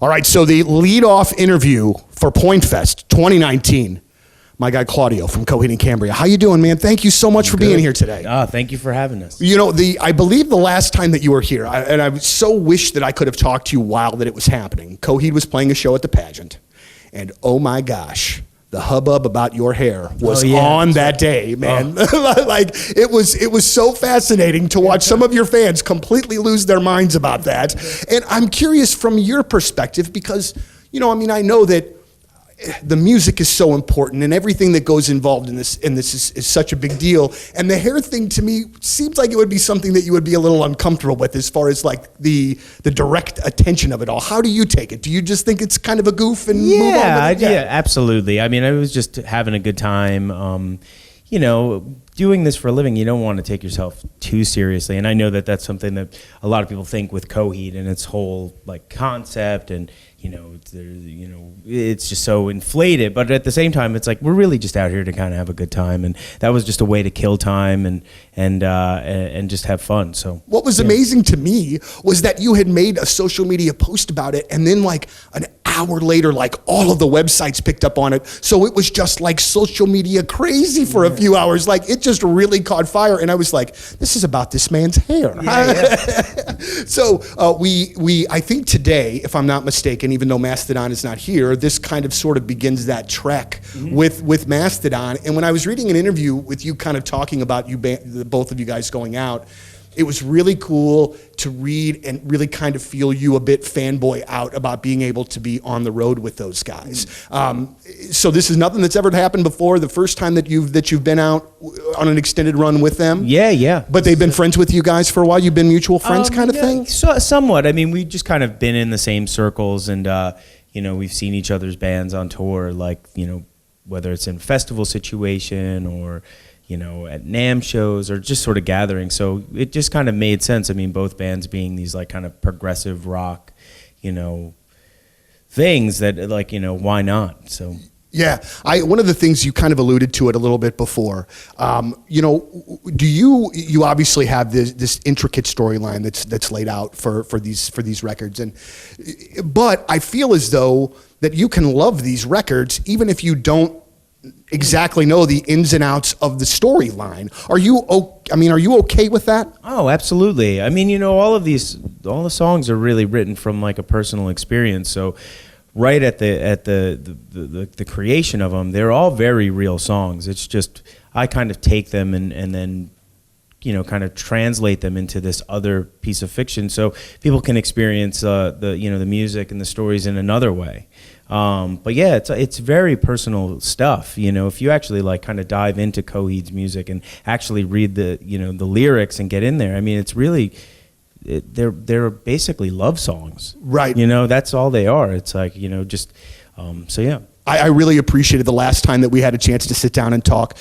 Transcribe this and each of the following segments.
All right, so the lead-off interview for Pointfest 2019, my guy Claudio from Coheed and Cambria. How you doing, man? Thank you so much for being here today. Thank you for having us. You know, I believe the last time that you were here, and I so wish that I could have talked to you while that it was happening. Coheed was playing a show at the pageant, and oh my gosh, the hubbub about your hair was on that day, man. Like it was so fascinating to watch some of your fans completely lose their minds about that. And I'm curious from your perspective because, you know, I mean, I know that the music is so important and everything that goes involved in this is such a big deal. And the hair thing to me seems like it would be something that you would be a little uncomfortable with as far as like the direct attention of it all. How do you take it? Do you just think it's kind of a goof and move on with it? Yeah, absolutely. I mean, I was just having a good time. You know, doing this for a living, you don't want to take yourself too seriously. And I know that that's something that a lot of people think with Coheed and its whole like concept and, it's just so inflated. But at the same time, it's like we're really just out here to kind of have a good time, and that was just a way to kill time and just have fun. So what was amazing to me was that you had made a social media post about it, and then like an hour later, like all of the websites picked up on it. So it was just like social media crazy for a few hours. Like it just really caught fire, and I was like, this is about this man's hair. So I think today, if I'm not mistaken, even though Mastodon is not here, this kind of sort of begins that trek with Mastodon. And when I was reading an interview with you kind of talking about both of you guys going out, it was really cool to read and really kind of feel you a bit fanboy out about being able to be on the road with those guys. So this is nothing that's ever happened before. The first time that you've been out on an extended run with them. Yeah. But they've been friends with you guys for a while. You've been mutual friends, kind of thing. So, somewhat. I mean, we've just kind of been in the same circles, and we've seen each other's bands on tour, like whether it's in a festival situation or at NAMM shows or just sort of gathering. So it just kind of made sense. I mean, both bands being these like kind of progressive rock, things that like, why not? So. Yeah, one of the things you kind of alluded to it a little bit before, do you obviously have this intricate storyline that's laid out for these records, but I feel as though that you can love these records even if you don't exactly know the ins and outs of the storyline. Are you okay with that? Oh, absolutely. I mean, all the songs are really written from like a personal experience. So right at the creation of them, they're all very real songs. It's just I kind of take them and then kind of translate them into this other piece of fiction so people can experience the music and the stories in another way. But yeah, it's very personal stuff. If you actually like kind of dive into Coheed's music and actually read the lyrics and get in there, I mean, it's really they're basically love songs, right? That's all they are. It's like so yeah. I really appreciated the last time that we had a chance to sit down and talk.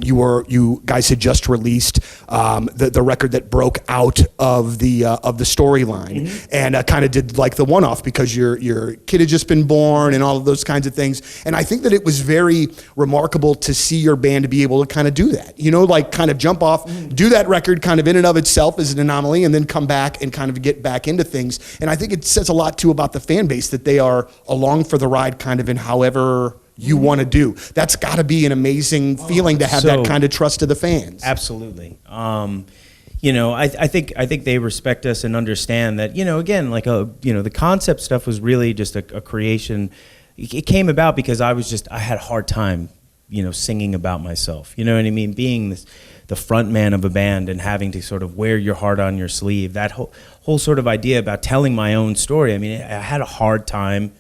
You guys had just released the record that broke out of the storyline, and kind of did like the one-off because your kid had just been born and all of those kinds of things. And I think that it was very remarkable to see your band to be able to kind of do that. Like kind of jump off, do that record kind of in and of itself as an anomaly, and then come back and kind of get back into things. And I think it says a lot too about the fan base that they are along for the ride, kind of in however you want to do. That's got to be an amazing feeling to have that kind of trust of the fans. Absolutely. I think they respect us and understand that, again, like the concept stuff was really just a creation. It came about because I had a hard time, singing about myself. You know what I mean? Being the front man of a band and having to sort of wear your heart on your sleeve. That whole sort of idea about telling my own story. I mean, I had a hard time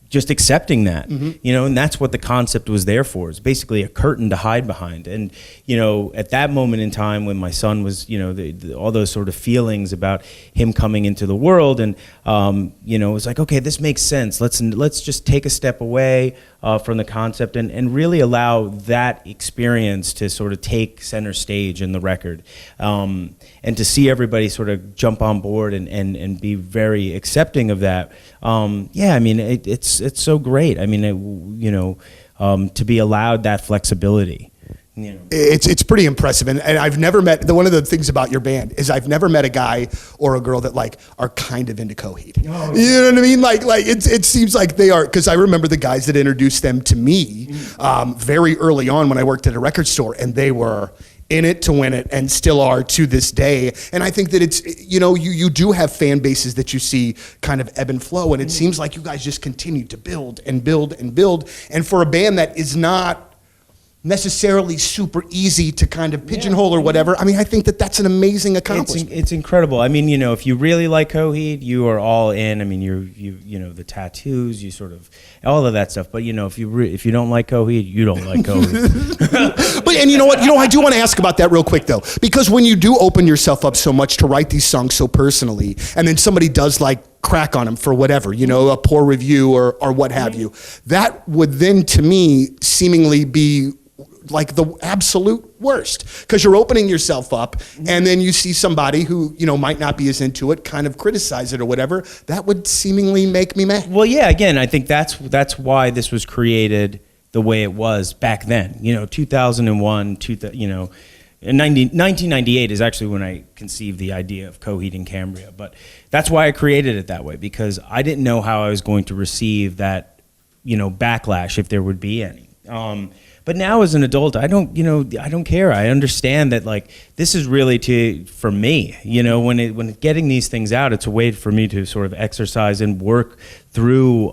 just accepting that, and that's what the concept was there for. It's basically a curtain to hide behind. And, at that moment in time when my son was, all those sort of feelings about him coming into the world and, it was like, okay, this makes sense. Let's just take a step away from the concept and really allow that experience to sort of take center stage in the record. And to see everybody sort of jump on board and be very accepting of that. I mean, it's so great. I mean, to be allowed that flexibility, You know. It's pretty impressive, and I've never met one of the things about your band is I've never met a guy or a girl that like are kind of into Coheed. Oh, you know what I mean? Like it seems like they are, because I remember the guys that introduced them to me very early on when I worked at a record store, and they were in it to win it and still are to this day. And I think that it's, you know, you do have fan bases that you see kind of ebb and flow, and it seems like you guys just continue to build and build and build. And for a band that is not necessarily super easy to kind of pigeonhole or whatever, I mean, I think that that's an amazing accomplishment. It's incredible. I mean, you know, if you really like Coheed, you are all in. I mean, you know, the tattoos, you sort of all of that stuff. But you know, if you don't like Coheed, you don't like Coheed. But and you know what? You know, I do want to ask about that real quick though, because when you do open yourself up so much to write these songs so personally, and then somebody does like crack on them for whatever, you know, a poor review or what have you, that would then to me seemingly be like the absolute worst, because you're opening yourself up and then you see somebody who, you know, might not be as into it kind of criticize it or whatever. That would seemingly make me mad. Well, yeah, again, I think that's why this was created the way it was back then. You know, 2001, you know, 1998 is actually when I conceived the idea of Coheed and Cambria. But that's why I created it that way, because I didn't know how I was going to receive that, you know, backlash, if there would be any. But now as an adult, I don't care. I understand that like this is really for me, you know, when getting these things out, it's a way for me to sort of exercise and work through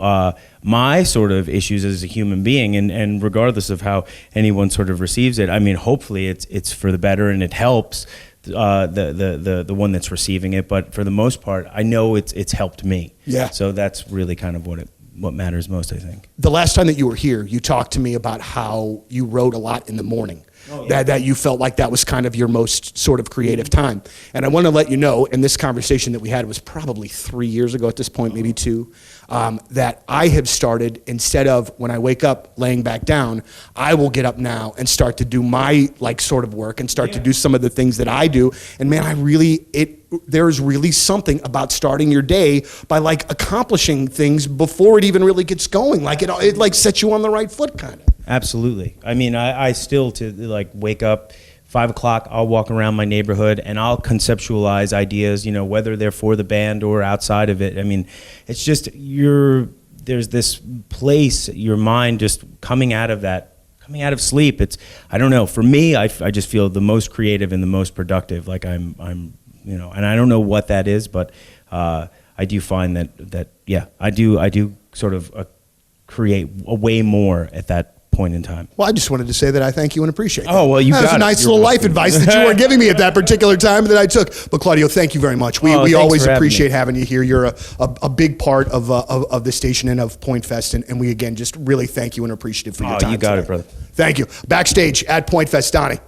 my sort of issues as a human being, and regardless of how anyone sort of receives it, I mean, hopefully it's for the better and it helps the one that's receiving it. But for the most part, I know it's helped me. Yeah. So that's really kind of what matters most, I think. The last time that you were here, you talked to me about how you wrote a lot in the morning. Oh, yeah. That you felt like that was kind of your most sort of creative time. And I want to let you know, in this conversation that we had, it was probably 3 years ago at this point, maybe 2, that I have started, instead of when I wake up laying back down, I will get up now and start to do my like sort of work and start to do some of the things that I do. And man, there's really something about starting your day by like accomplishing things before it even really gets going. Like it like sets you on the right foot kind of. Absolutely. I mean, I still to like wake up 5 o'clock, I'll walk around my neighborhood and I'll conceptualize ideas, you know, whether they're for the band or outside of it. I mean, it's just there's this place, your mind just coming out of sleep. I don't know, for me, I just feel the most creative and the most productive. Like I'm you know, and I don't know what that is, but I do find that yeah, I do sort of create a way more at that point in time. Well, I just wanted to say that I thank you and appreciate that. Oh, well, you got it. That's a nice little life advice that you were giving me at that particular time that I took. But Claudio, thank you very much. We always appreciate having you here. You're a big part of the station and of Pointfest, and we again just really thank you and are appreciative for your time. You got today. it, brother. Thank you. Backstage at Pointfest, Donnie.